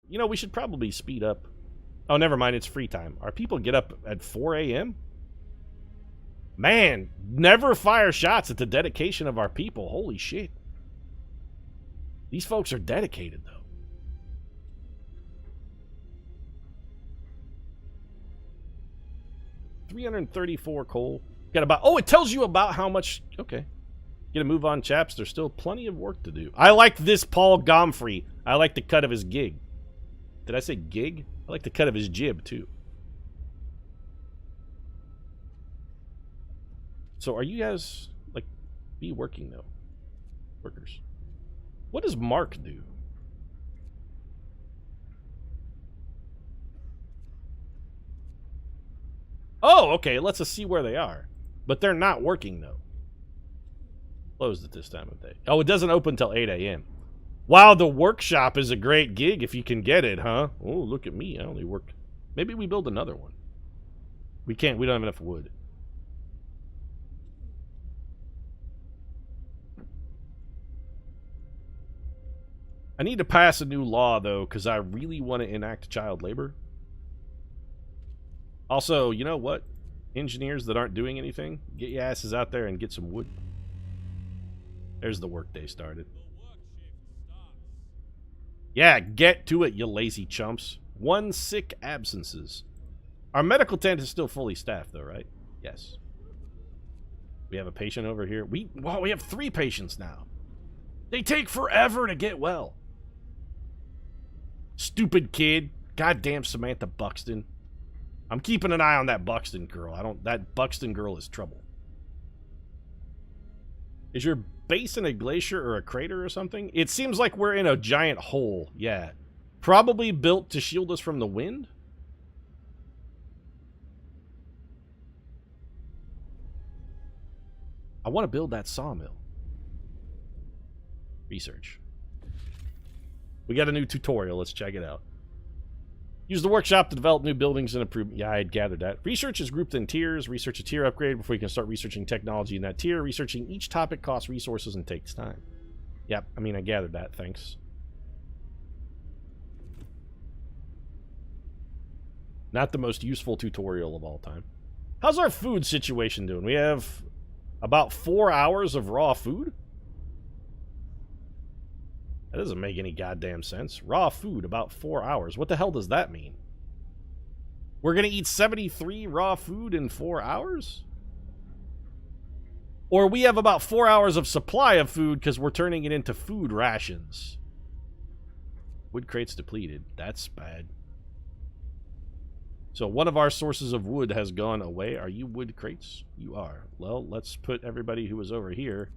You know, we should probably speed up. Oh, never mind. It's free time. Our people get up at 4 a.m.? Man, never fire shots at the dedication of our people. Holy shit. These folks are dedicated, though. $334 coal. Got about... Oh, it tells you about how much... Okay. Get a move on, chaps. There's still plenty of work to do. I like this Paul Gomfrey. I like the cut of his gig. Did I say gig? I like the cut of his jib, too. So are you guys, like, be working, though? Workers. What does Mark do? Oh, okay. It lets us see where they are. But they're not working, though. Closed at this time of day. Oh, it doesn't open until 8 a.m. Wow, the workshop is a great gig if you can get it, huh? Oh, look at me. I only work. Maybe we build another one. We can't. We don't have enough wood. I need to pass a new law, though, because I really want to enact child labor. Also, you know what? Engineers that aren't doing anything, get your asses out there and get some wood. There's the workday started. Yeah, get to it, you lazy chumps. 1 sick absences. Our medical tent is still fully staffed, though, right? Yes. We have a patient over here. Wow, we have 3 patients now. They take forever to get well. Stupid kid. Goddamn Samantha Buxton. I'm keeping an eye on that Buxton girl. That Buxton girl is trouble. Is your base in a glacier or a crater or something? It seems like we're in a giant hole. Yeah. Probably built to shield us from the wind? I want to build that sawmill. Research. We got a new tutorial. Let's check it out. Use the workshop to develop new buildings and improve... Yeah, I had gathered that. Research is grouped in tiers. Research a tier upgrade before you can start researching technology in that tier. Researching each topic costs resources and takes time. Yep, I mean, I gathered that. Thanks. Not the most useful tutorial of all time. How's our food situation doing? We have about 4 hours of raw food? That doesn't make any goddamn sense. Raw food, about 4 hours. What the hell does that mean? We're going to eat 73 raw food in 4 hours? Or we have about 4 hours of supply of food because we're turning it into food rations. Wood crates depleted. That's bad. So one of our sources of wood has gone away. Are you wood crates? You are. Well, let's put everybody who was over here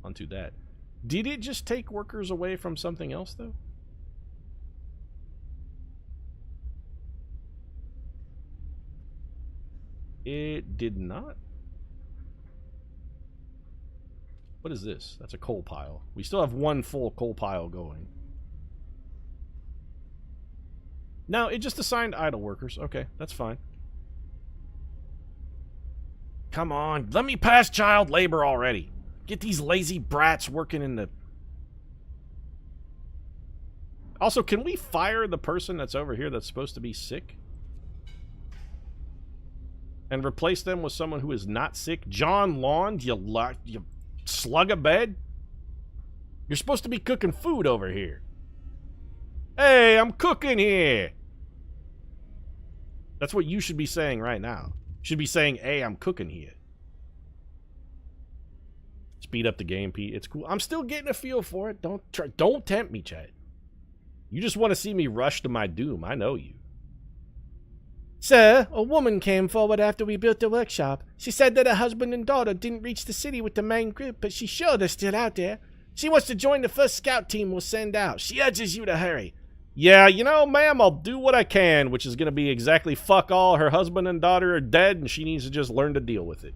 onto that. Did it just take workers away from something else, though? It did not. What is this? That's a coal pile. We still have 1 full coal pile going. No, it just assigned idle workers. Okay, that's fine. Come on, let me pass child labor already. Get these lazy brats working in the... Also, can we fire the person that's over here that's supposed to be sick? And replace them with someone who is not sick? John Lawn, you slug a bed? You're supposed to be cooking food over here. Hey, I'm cooking here. That's what you should be saying right now. You should be saying, hey, I'm cooking here. Speed up the game, Pete. It's cool. I'm still getting a feel for it. Don't tempt me, Chad. You just want to see me rush to my doom. I know you. Sir, a woman came forward after we built the workshop. She said that her husband and daughter didn't reach the city with the main group, but she's sure they're still out there. She wants to join the first scout team we'll send out. She urges you to hurry. Yeah, you know, ma'am, I'll do what I can, which is going to be exactly fuck all. Her husband and daughter are dead, and she needs to just learn to deal with it.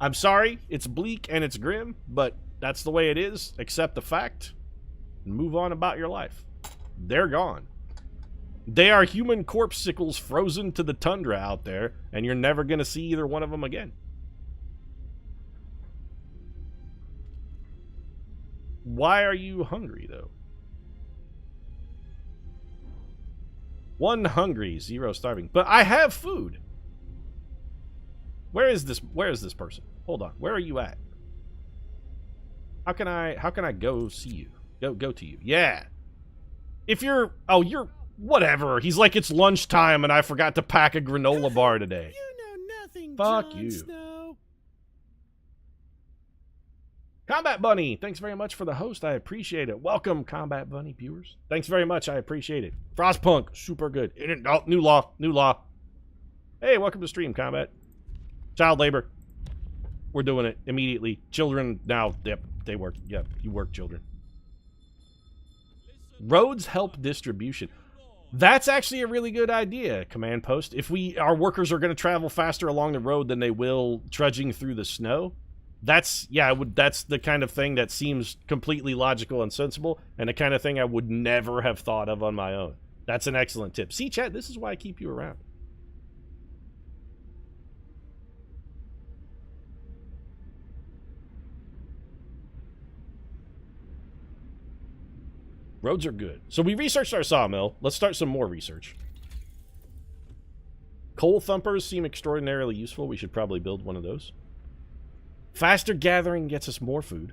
I'm sorry, it's bleak and it's grim, but that's the way it is. Accept the fact and move on about your life. They're gone. They are human corpsicles frozen to the tundra out there, and you're never going to see either one of them again. Why are you hungry, though? 1 hungry, 0 starving. But I have food. Where is this person? Hold on. Where are you at? How can I go see you? Go to you. Yeah. If you're you're whatever. He's like, it's lunchtime and I forgot to pack a granola bar today. You know nothing, Fuck Jon you. Snow. Combat Bunny, thanks very much for the host. I appreciate it. Welcome, Combat Bunny viewers. Thanks very much. I appreciate it. Frostpunk, super good. Oh, new law. Hey, welcome to stream, Combat. Child labor. We're doing it immediately. Children now. Yep, they work. Yep, you work, children. Roads help distribution. That's actually a really good idea, Command Post. If our workers are going to travel faster along the road than they will trudging through the snow, that's the kind of thing that seems completely logical and sensible, and the kind of thing I would never have thought of on my own. That's an excellent tip. See, chat, this is why I keep you around. Roads are good. So we researched our sawmill. Let's start some more research. Coal thumpers seem extraordinarily useful. We should probably build one of those. Faster gathering gets us more food.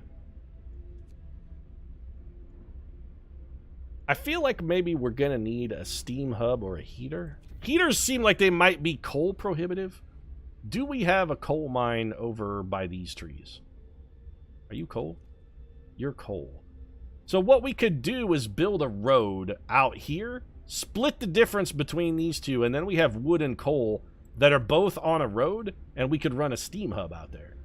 I feel like maybe we're going to need a steam hub or a heater. Heaters seem like they might be coal prohibitive. Do we have a coal mine over by these trees? Are you coal? You're coal. So what we could do is build a road out here, split the difference between these two, and then we have wood and coal that are both on a road, and we could run a steam hub out there.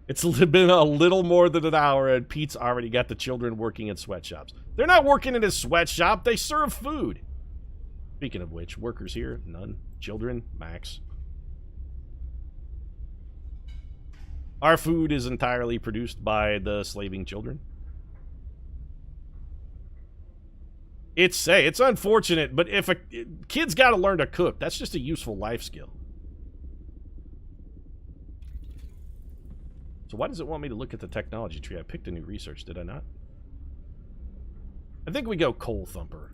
It's been a little more than an hour, and Pete's already got the children working in sweatshops. They're not working in a sweatshop, they serve food. Speaking of which, workers here, none. Children, max. Our food is entirely produced by the slaving children. It's unfortunate, but if a kid's got to learn to cook, that's just a useful life skill. So why does it want me to look at the technology tree? I picked a new research, did I not? I think we go coal thumper.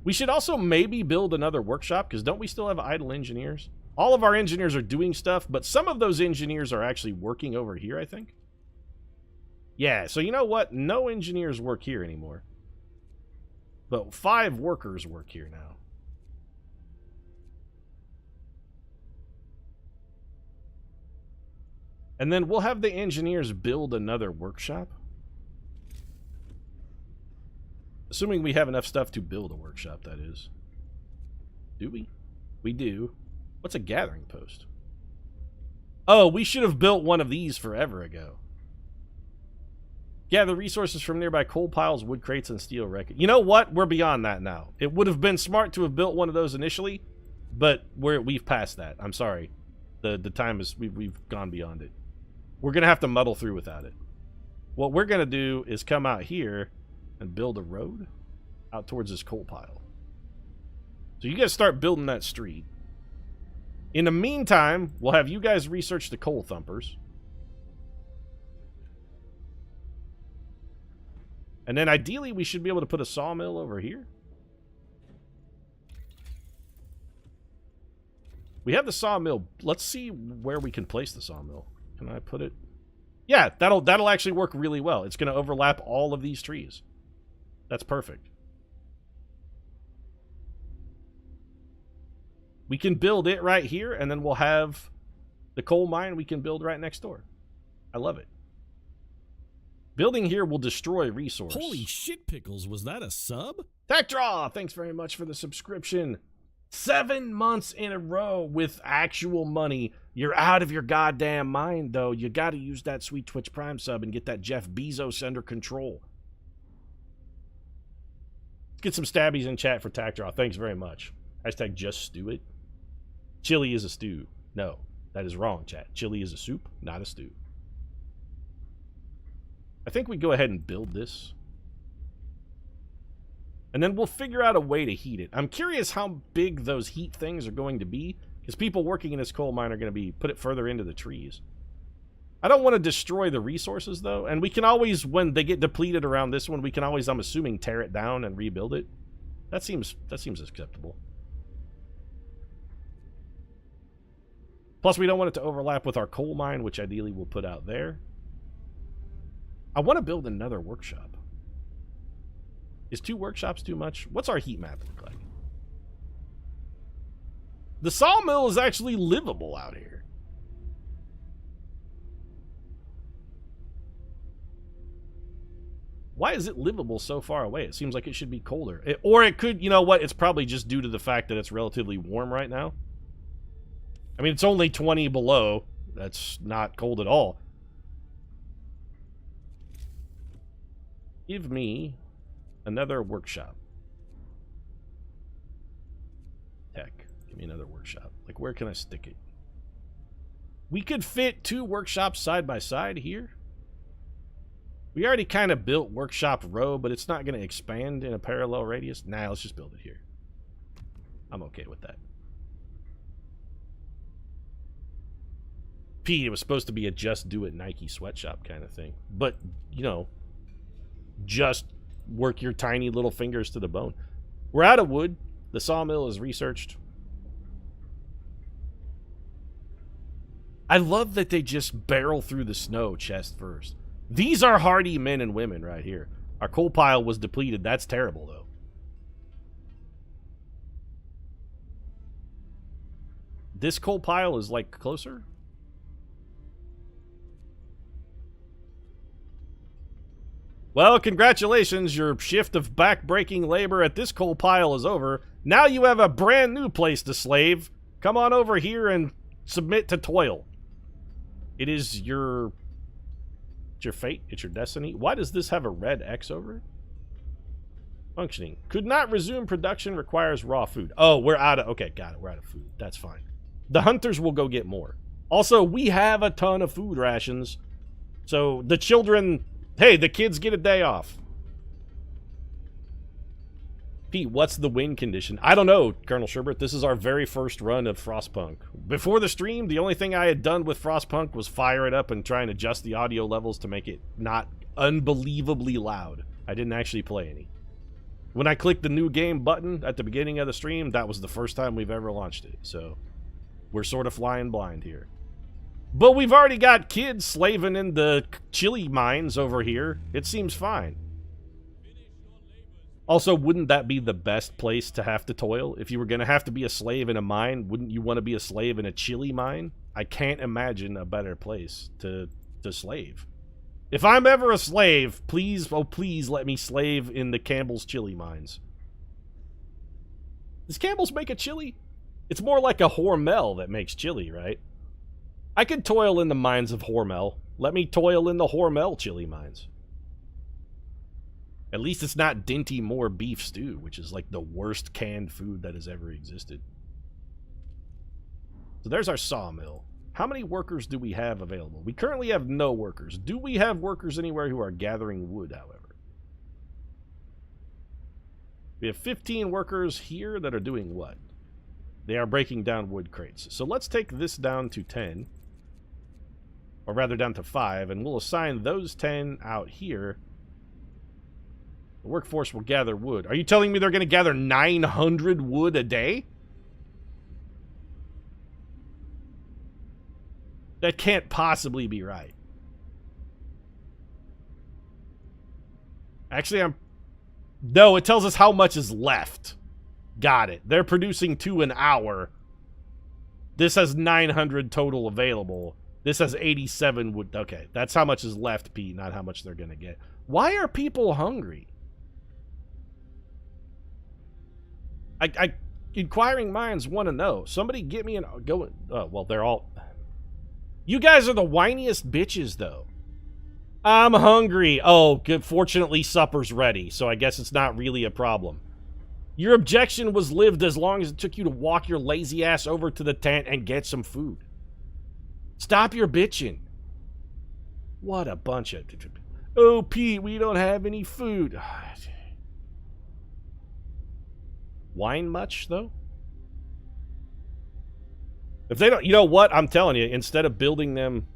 We should also maybe build another workshop, because don't we still have idle engineers? All of our engineers are doing stuff, but some of those engineers are actually working over here, I think. Yeah, so you know what? No engineers work here anymore. But 5 workers work here now. And then we'll have the engineers build another workshop. Assuming we have enough stuff to build a workshop, that is. Do we? We do. What's a gathering post? Oh, we should have built one of these forever ago. Gather resources from nearby coal piles, wood crates, and steel wreckage. You know what? We're beyond that now. It would have been smart to have built one of those initially, but we've passed that. I'm sorry. The time is we've gone beyond it. We're gonna have to muddle through without it. What we're gonna do is come out here and build a road out towards this coal pile. So you guys start building that street. In the meantime, we'll have you guys research the coal thumpers. And then ideally, we should be able to put a sawmill over here. We have the sawmill. Let's see where we can place the sawmill. Can I put it? Yeah, that'll actually work really well. It's going to overlap all of these trees. That's perfect. We can build it right here, and then we'll have the coal mine we can build right next door. I love it. Building here will destroy resource. Holy shit, Pickles, was that a sub? Tech Draw, thanks very much for the subscription. 7 months in a row with actual money. You're out of your goddamn mind, though. You got to use that sweet Twitch Prime sub and get that Jeff Bezos under control. Let's get some stabbies in chat for Tech Draw. Thanks very much. Hashtag just stew it. Chili is a stew. No, that is wrong, chat. Chili is a soup, not a stew. I think we go ahead and build this. And then we'll figure out a way to heat it. I'm curious how big those heat things are going to be, because people working in this coal mine are going to be put it further into the trees. I don't want to destroy the resources, though. And we can always, when they get depleted around this one, we can always, I'm assuming, tear it down and rebuild it. That seems acceptable. Plus, we don't want it to overlap with our coal mine, which ideally we'll put out there. I want to build another workshop. Is 2 workshops too much? What's our heat map look like? The sawmill is actually livable out here. Why is it livable so far away? It seems like it should be colder. Or it could, you know what? It's probably just due to the fact that it's relatively warm right now. I mean, it's only 20 below. That's not cold at all. Give me another workshop. Tech. Give me another workshop. Like, where can I stick it? We could fit 2 workshops side by side here. We already kind of built workshop row, but it's not going to expand in a parallel radius. Nah, let's just build it here. I'm okay with that. Pete, it was supposed to be a just do it Nike sweatshop kind of thing. But, you know, just work your tiny little fingers to the bone. We're out of wood. The sawmill is researched. I love that they just barrel through the snow chest first. These are hardy men and women right here. Our coal pile was depleted. That's terrible, though. This coal pile is, like, closer? Well, congratulations. Your shift of back-breaking labor at this coal pile is over. Now you have a brand new place to slave. Come on over here and submit to toil. It is your... It's your fate. It's your destiny. Why does this have a red X over it? Functioning. Could not resume production. Requires raw food. Oh, we're out of... Okay, got it. We're out of food. That's fine. The hunters will go get more. Also, we have a ton of food rations. So, the children... Hey, the kids get a day off. Pete, what's the win condition? I don't know, Colonel Sherbert. This is our very first run of Frostpunk. Before the stream, the only thing I had done with Frostpunk was fire it up and try and adjust the audio levels to make it not unbelievably loud. I didn't actually play any. When I clicked the new game button at the beginning of the stream, that was the first time we've ever launched it. So, we're sort of flying blind here. But we've already got kids slaving in the chili mines over here. It seems fine. Also, wouldn't that be the best place to have to toil? If you were going to have to be a slave in a mine, wouldn't you want to be a slave in a chili mine? I can't imagine a better place to slave. If I'm ever a slave, please, oh please let me slave in the Campbell's chili mines. Does Campbell's make a chili? It's more like a Hormel that makes chili, right? I could toil in the mines of Hormel. Let me toil in the Hormel chili mines. At least it's not Dinty Moore beef stew, which is like the worst canned food that has ever existed. So there's our sawmill. How many workers do we have available? We currently have no workers. Do we have workers anywhere who are gathering wood, however? We have 15 workers here that are doing what? They are breaking down wood crates. So let's take this down to 10. Or rather down to 5, and we'll assign those 10 out here. The workforce will gather wood. Are you telling me they're going to gather 900 wood a day? That can't possibly be right. Actually, No, it tells us how much is left. Got it. They're producing 2 an hour. This has 900 total available. This has 87 wood. Okay, that's how much is left, Pete, not how much they're going to get. Why are people hungry? Inquiring minds want to know. Somebody get me an... well, they're all... You guys are the whiniest bitches, though. I'm hungry. Oh, good. Fortunately, supper's ready, so I guess it's not really a problem. Your objection was lived as long as it took you to walk your lazy ass over to the tent and get some food. Stop your bitching. What a bunch of... Oh, Pete, we don't have any food. Wine much, though? If they don't... You know what? I'm telling you, instead of building them...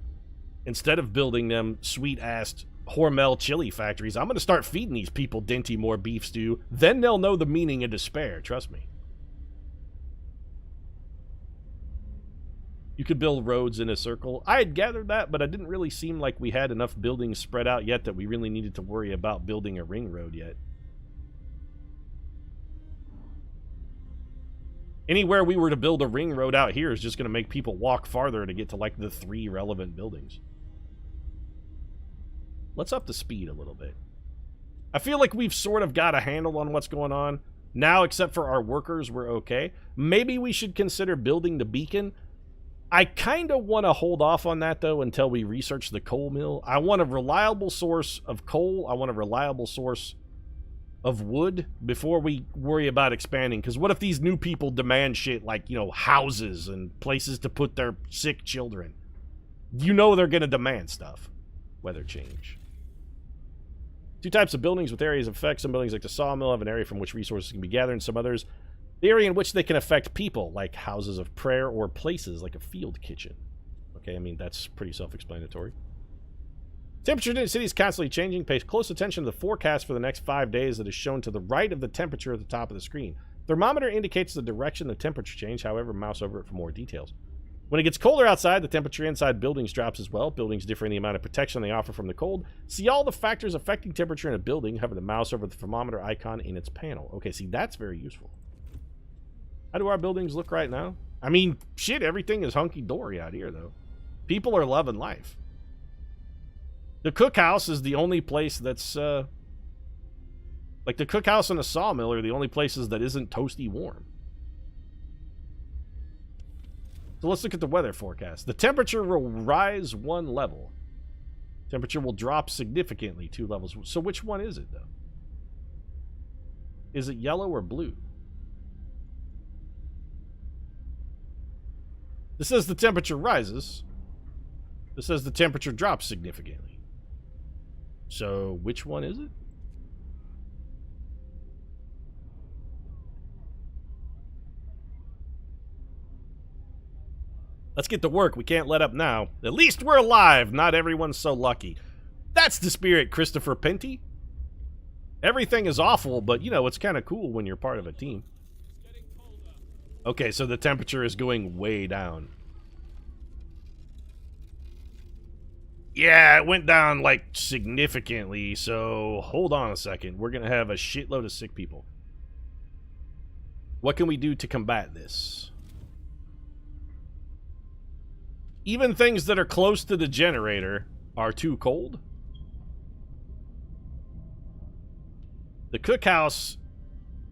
Instead of building them sweet-ass Hormel chili factories, I'm going to start feeding these people Dinty more beef stew. Then they'll know the meaning of despair, trust me. You could build roads in a circle. I had gathered that, but it didn't really seem like we had enough buildings spread out yet that we really needed to worry about building a ring road yet. Anywhere we were to build a ring road out here is just going to make people walk farther to get to, like, the 3 relevant buildings. Let's up the speed a little bit. I feel like we've sort of got a handle on what's going on. Now, except for our workers, we're okay. Maybe we should consider building the beacon. I kind of want to hold off on that, though, until we research the coal mill. I want a reliable source of coal. I want a reliable source of wood before we worry about expanding. Because what if these new people demand shit like, you know, houses and places to put their sick children? You know they're going to demand stuff. Weather change. 2 types of buildings with areas of effect. Some buildings, like the sawmill, have an area from which resources can be gathered, and some others, the area in which they can affect people, like houses of prayer, or places like a field kitchen. Okay, I mean, that's pretty self-explanatory. Temperature in the city is constantly changing. Pay close attention to the forecast for the next 5 days that is shown to the right of the temperature at the top of the screen. Thermometer indicates the direction of temperature change, however, mouse over it for more details. When it gets colder outside, the temperature inside buildings drops as well. Buildings differ in the amount of protection they offer from the cold. See all the factors affecting temperature in a building. Hover the mouse over the thermometer icon in its panel. Okay, see, that's very useful. How do our buildings look right now? I mean, shit, everything is hunky-dory out here, though. People are loving life. The cookhouse is the only place that's, like, the cookhouse and the sawmill are the only places that isn't toasty warm. So let's look at the weather forecast. The temperature will rise 1 level. Temperature will drop significantly 2 levels. So which one is it, though? Is it yellow or blue? This says the temperature rises. This says the temperature drops significantly. So which one is it? Let's get to work. We can't let up now. At least we're alive. Not everyone's so lucky. That's the spirit, Christopher Penty. Everything is awful, but, you know, it's kind of cool when you're part of a team. Okay, so the temperature is going way down. Yeah, it went down, like, significantly, so hold on a second. We're going to have a shitload of sick people. What can we do to combat this? Even things that are close to the generator are too cold. The cookhouse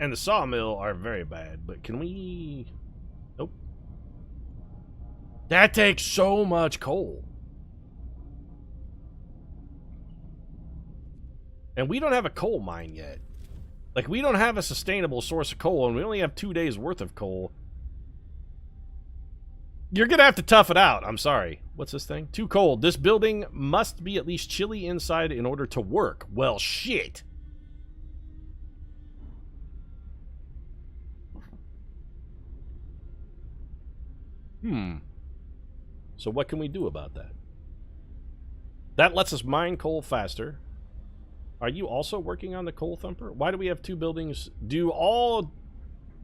and the sawmill are very bad, but can we... Nope. That takes so much coal. And we don't have a coal mine yet. Like, we don't have a sustainable source of coal, and we only have 2 days worth of coal. You're gonna have to tough it out. I'm sorry. What's this thing? Too cold. This building must be at least chilly inside in order to work. Well, shit. So what can we do about that? That lets us mine coal faster. Are you also working on the coal thumper? Why do we have 2 buildings? Do all...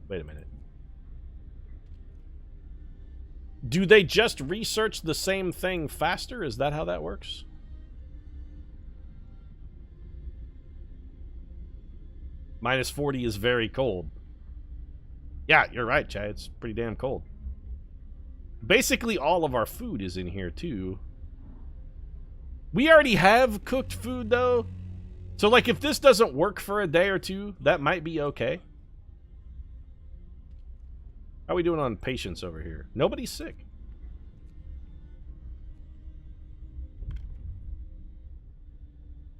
Wait a minute. Do they just research the same thing faster? Is that how that works? Minus 40 is very cold. Yeah, you're right, Chad. It's pretty damn cold. Basically, all of our food is in here, too. We already have cooked food, though. So, like, if this doesn't work for a day or 2, that might be okay. How are we doing on patience over here? Nobody's sick.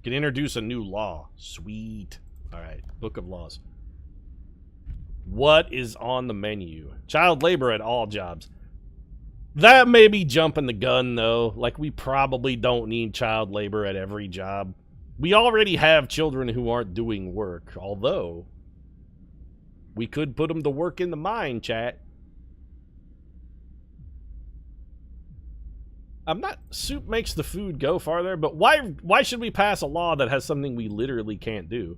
Can introduce a new law. Sweet. Alright, Book of Laws. What is on the menu? Child labor at all jobs. That may be jumping the gun, though. Like, we probably don't need child labor at every job. We already have children who aren't doing work, although we could put them to work in the mine, chat. I'm not... Soup makes the food go farther, but why should we pass a law that has something we literally can't do?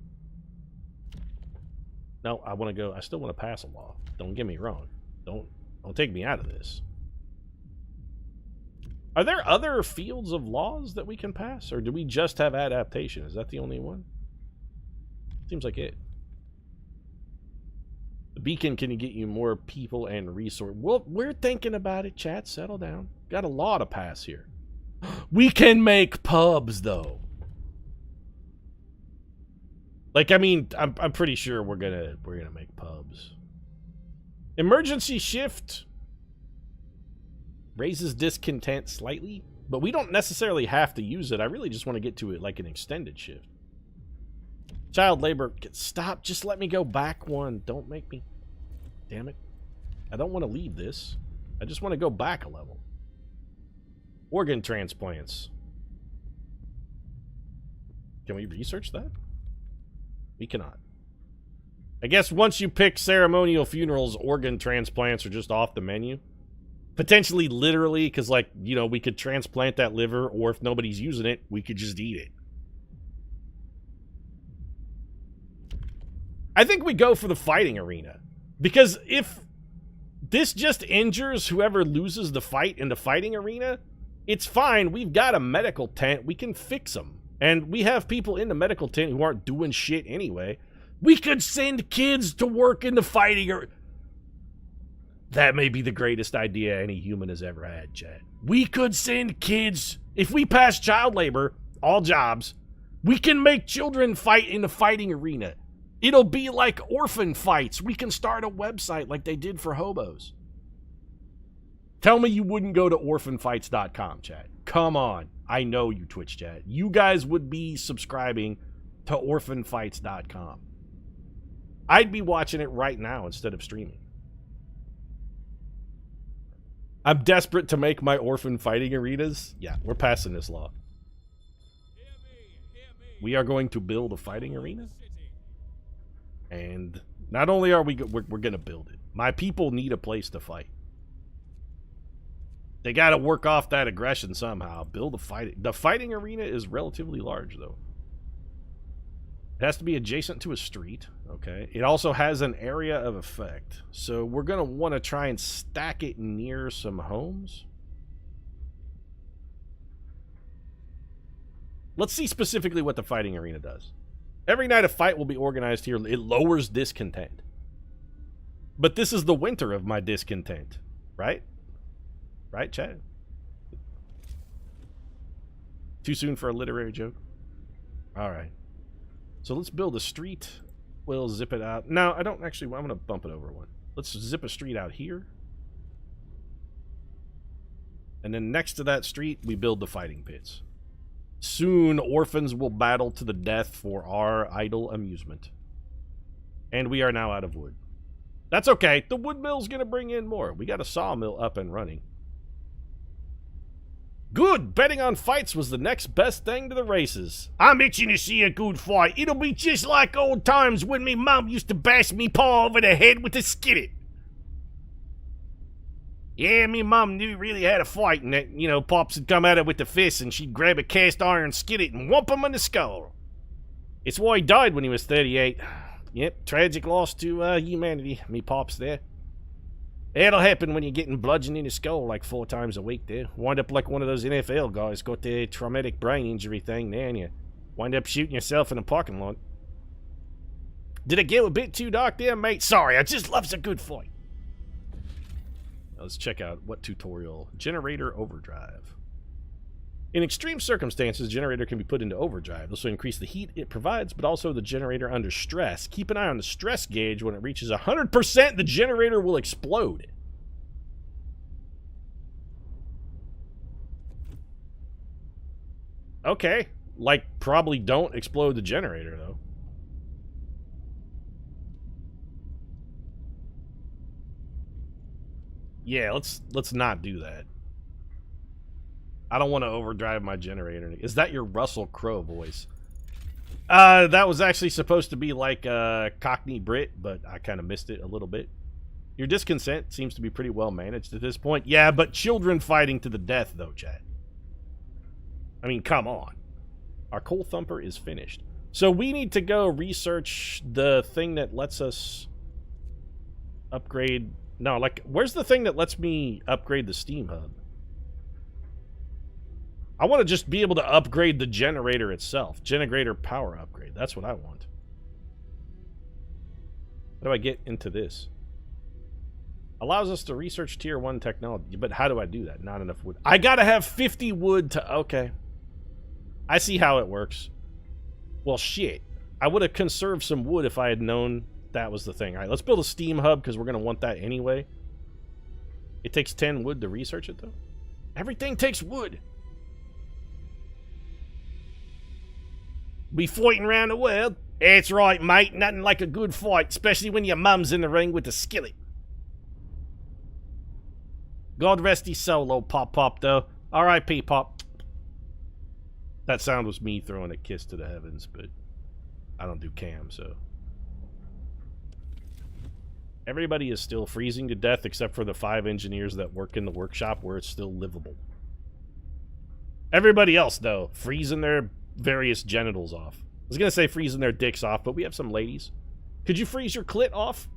No, I want to go... I still want to pass a law. Don't get me wrong. Don't take me out of this. Are there other fields of laws that we can pass? Or do we just have adaptation? Is that the only one? Seems like it. The beacon can get you more people and resource. Well, we're thinking about it, chat. Settle down. Got a law to pass here. We can make pubs, though. Like, I mean, I'm pretty sure we're gonna make pubs. Emergency shift raises discontent slightly, but we don't necessarily have to use it. I really just want to get to it like an extended shift. Child labor, stop, just let me go back one. Don't make me, damn it. I don't want to leave this. I just want to go back a level. Organ transplants. Can we research that? We cannot. I guess once you pick ceremonial funerals, organ transplants are just off the menu. Potentially literally, because like, you know, we could transplant that liver, or if nobody's using it, we could just eat it. I think we go for the fighting arena. Because if this just injures whoever loses the fight in the fighting arena, it's fine. We've got a medical tent. We can fix them. And we have people in the medical tent who aren't doing shit anyway. We could send kids to work in the fighting arena. That may be the greatest idea any human has ever had, chat. We could send kids. If we pass child labor, all jobs, we can make children fight in the fighting arena. It'll be like orphan fights. We can start a website like they did for hobos. Tell me you wouldn't go to orphanfights.com, chat. Come on. I know you, Twitch chat. You guys would be subscribing to orphanfights.com. I'd be watching it right now instead of streaming. I'm desperate to make my orphan fighting arenas. Yeah, we're passing this law. We are going to build a fighting arena. And not only are we're going to build it. My people need a place to fight. They got to work off that aggression somehow. Build a fighting... The fighting arena is relatively large, though. It has to be adjacent to a street, okay? It also has an area of effect. So we're going to want to try and stack it near some homes. Let's see specifically what the fighting arena does. Every night a fight will be organized here. It lowers discontent. But this is the winter of my discontent, right? Right, chat? Too soon for a literary joke? Alright. So let's build a street. We'll zip it out. No, I don't actually... I'm going to bump it over one. Let's zip a street out here. And then next to that street, we build the fighting pits. Soon, orphans will battle to the death for our idle amusement. And we are now out of wood. That's okay. The wood mill's going to bring in more. We got a sawmill up and running. Good! Betting on fights was the next best thing to the races. I'm itching to see a good fight. It'll be just like old times when me mum used to bash me paw over the head with a skillet. Yeah, me mum knew really had a fight, and that, you know, Pops would come at her with the fist, and she'd grab a cast iron skillet and whomp him in the skull. It's why he died when he was 38. Yep, tragic loss to humanity, me Pops there. That'll happen when you're getting bludgeoned in the skull like 4 times a week there. Wind up like one of those NFL guys, got the traumatic brain injury thing there, and you wind up shooting yourself in a parking lot. Did it get a bit too dark there, mate? Sorry, I just loves a good fight. Let's check out what tutorial. Generator overdrive. In extreme circumstances, generator can be put into overdrive. This will increase the heat it provides, but also the generator under stress. Keep an eye on the stress gauge. When it reaches 100%, the generator will explode. Okay. Like, probably don't explode the generator, though. Yeah, let's not do that. I don't want to overdrive my generator. Is that your Russell Crowe voice? That was actually supposed to be like Cockney Brit, but I kind of missed it a little bit. Your discontent seems to be pretty well managed at this point. Yeah, but children fighting to the death, though, Chad. I mean, come on. Our coal thumper is finished. So we need to go research the thing that lets us upgrade... No, like, where's the thing that lets me upgrade the steam hub? I want to just be able to upgrade the generator itself. Generator power upgrade. That's what I want. How do I get into this? Allows us to research tier 1 technology. But how do I do that? Not enough wood. I gotta have 50 wood to... Okay. I see how it works. Well, shit. I would have conserved some wood if I had known that was the thing. All right, let's build a steam hub because we're going to want that anyway. It takes 10 wood to research it, though. Everything takes wood. Be fighting around the world. That's right, mate. Nothing like a good fight, especially when your mum's in the ring with the skillet. God rest his soul, old Pop, though. R.I.P. Pop. That sound was me throwing a kiss to the heavens, but I don't do cam, so... Everybody is still freezing to death except for the 5 engineers that work in the workshop where it's still livable. Everybody else, though, freezing their various genitals off. I was going to say freezing their dicks off, but we have some ladies. Could you freeze your clit off?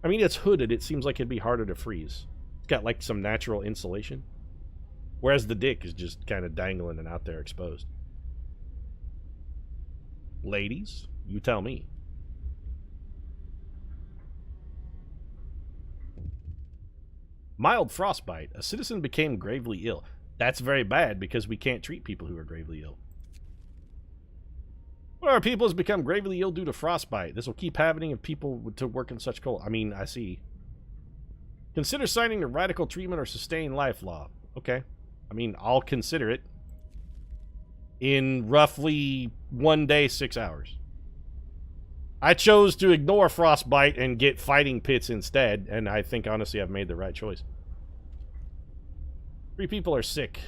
I mean, it's hooded. It seems like it'd be harder to freeze. It's got, like, some natural insulation. Whereas the dick is just kind of dangling and out there exposed. Ladies, you tell me. Mild frostbite. A citizen became gravely ill. That's very bad because we can't treat people who are gravely ill. One of our people has become gravely ill due to frostbite. This will keep happening if people to work in such cold. I mean, I see. Consider signing the radical treatment or sustain life law. Okay. I mean, I'll consider it. In roughly 1 day, 6 hours. I chose to ignore frostbite and get fighting pits instead, and I think, honestly, I've made the right choice. 3 people are sick.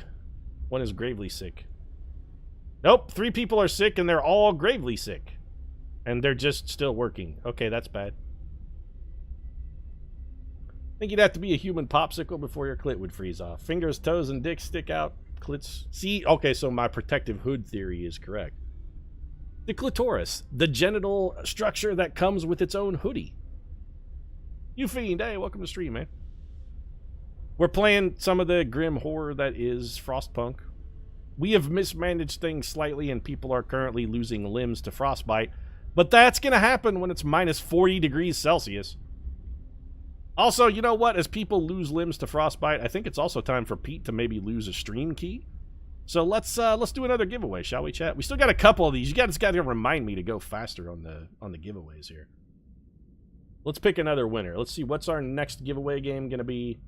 1 is gravely sick. Nope, 3 people are sick, and they're all gravely sick. And they're just still working. Okay, that's bad. I think you'd have to be a human popsicle before your clit would freeze off. Fingers, toes, and dicks stick out. Clits. See? Okay, so my protective hood theory is correct. The clitoris, the genital structure that comes with its own hoodie. You fiend, hey, welcome to the stream, man. We're playing some of the grim horror that is Frostpunk. We have mismanaged things slightly and people are currently losing limbs to frostbite, but that's going to happen when it's minus 40 degrees Celsius. Also, you know what? As people lose limbs to frostbite, I think it's also time for Pete to maybe lose a stream key. So let's do another giveaway, shall we, chat? We still got a couple of these. You guys got to remind me to go faster on the giveaways here. Let's pick another winner. Let's see, what's our next giveaway game going to be?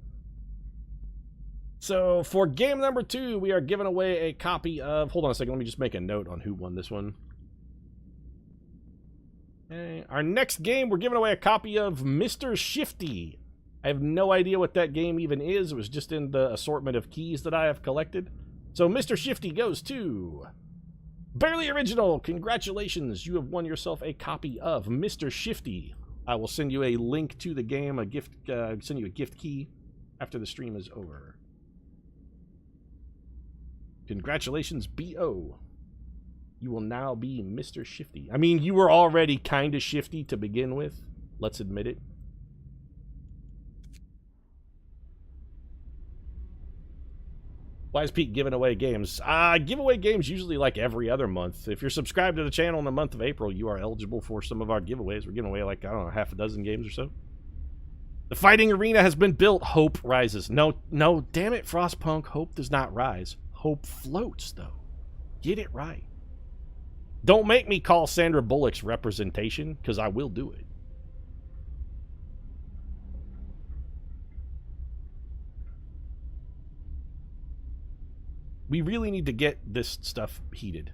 So for game number 2, we are giving away a copy of... Hold on a second. Let me just make a note on who won this one. Okay. Our next game, we're giving away a copy of Mr. Shifty. I have no idea what that game even is. It was just in the assortment of keys that I have collected. So Mr. Shifty goes to Barely Original. Congratulations, you have won yourself a copy of Mr. Shifty. I will send you a link to the game, a gift, send you a gift key after the stream is over. Congratulations, B.O. You will now be Mr. Shifty. I mean, you were already kind of shifty to begin with. Let's admit it. Why is Pete giving away games? Give away games usually like every other month. If you're subscribed to the channel in the month of April, you are eligible for some of our giveaways. We're giving away like, I don't know, half a dozen games or so. The fighting arena has been built. Hope rises. No, damn it, Frostpunk. Hope does not rise. Hope floats, though. Get it right. Don't make me call Sandra Bullock's representation, because I will do it. We really need to get this stuff heated.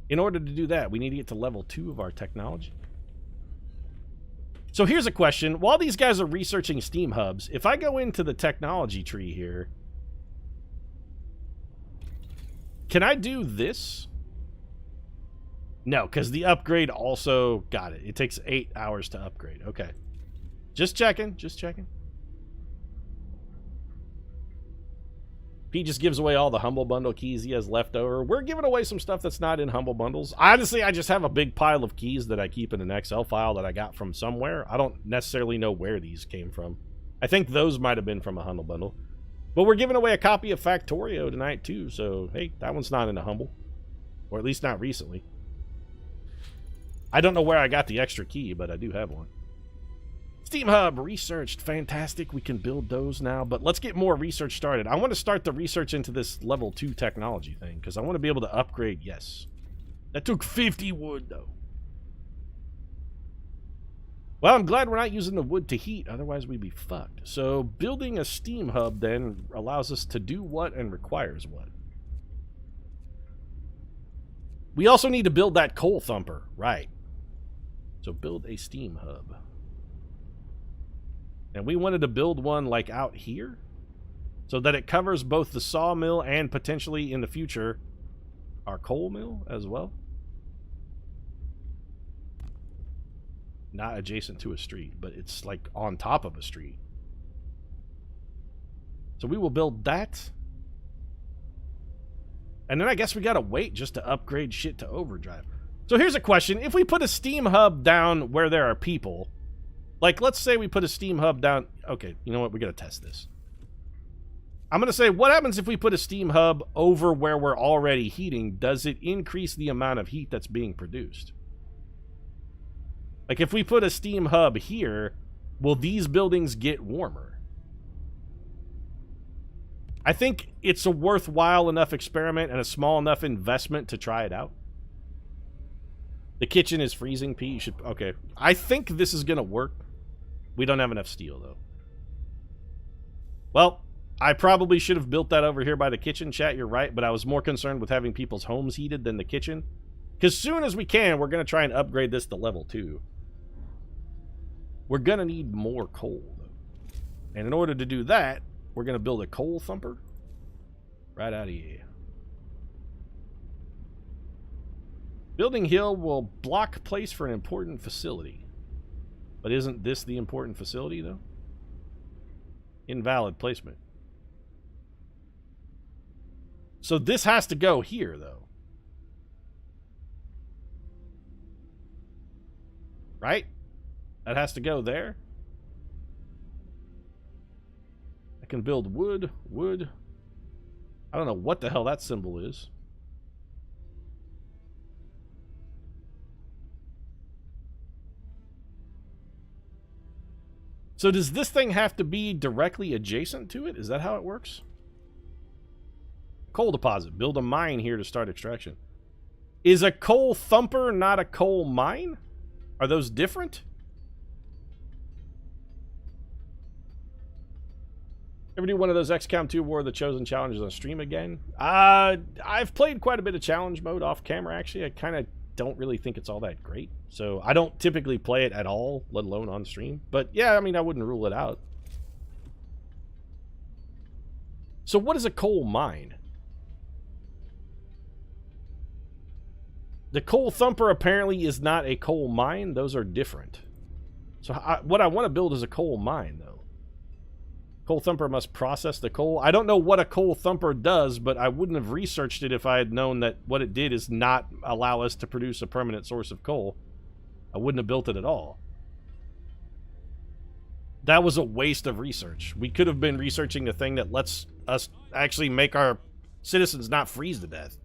In order to do that, we need to get to level 2 of our technology. So here's a question. While these guys are researching steam hubs, if I go into the technology tree here, can I do this? No, because the upgrade also got it. It takes 8 hours to upgrade. Okay. Just checking. Just checking. Pete just gives away all the Humble Bundle keys he has left over. We're giving away some stuff that's not in Humble Bundles. Honestly, I just have a big pile of keys that I keep in an Excel file that I got from somewhere. I don't necessarily know where these came from. I think those might have been from a Humble Bundle. But we're giving away a copy of Factorio tonight, too. So, hey, that one's not in a Humble. Or at least not recently. I don't know where I got the extra key, but I do have one. Steam Hub researched. Fantastic. We can build those now. But let's get more research started. I want to start the research into this level 2 technology thing. Because I want to be able to upgrade. Yes. That took 50 wood, though. Well, I'm glad we're not using the wood to heat. Otherwise, we'd be fucked. So, building a Steam Hub, then, allows us to do what and requires what. We also need to build that coal thumper. Right. So, build a Steam Hub. And we wanted to build one like out here so that it covers both the sawmill and potentially in the future our coal mill as well. Not adjacent to a street, but it's like on top of a street. So we will build that. And then I guess we gotta wait just to upgrade shit to overdrive. So here's a question. If we put a Steam Hub down where there are people... Like, let's say we put a Steam Hub down... Okay, you know what? We gotta test this. I'm gonna say, what happens if we put a Steam Hub over where we're already heating? Does it increase the amount of heat that's being produced? Like, if we put a Steam Hub here, will these buildings get warmer? I think it's a worthwhile enough experiment and a small enough investment to try it out. The kitchen is freezing, Pete. You should... Okay. I think this is gonna work. We don't have enough steel, though. Well, I probably should have built that over here by the kitchen, chat. You're right, but I was more concerned with having people's homes heated than the kitchen. Because soon as we can, we're going to try and upgrade this to level 2. We're going to need more coal, though. And in order to do that, we're going to build a coal thumper right out of here. Building hill will block place for an important facility. But isn't this the important facility, though? Invalid placement. So this has to go here, though. Right? That has to go there. I can build wood. I don't know what the hell that symbol is. So does this thing have to be directly adjacent to it? Is that how it works? Coal deposit. Build a mine here to start extraction. Is a coal thumper not a coal mine? Are those different? Ever do one of those XCOM 2 War of the Chosen challenges on stream again? I've played quite a bit of challenge mode off camera, actually. I kind of don't really think it's all that great. So I don't typically play it at all, let alone on stream. But yeah, I mean, I wouldn't rule it out. So what is a coal mine? The coal thumper apparently is not a coal mine. Those are different. So what I want to build is a coal mine, though. Coal thumper must process the coal. I don't know what a coal thumper does, but I wouldn't have researched it if I had known that what it did is not allow us to produce a permanent source of coal. I wouldn't have built it at all. That was a waste of research. We could have been researching the thing that lets us actually make our citizens not freeze to death.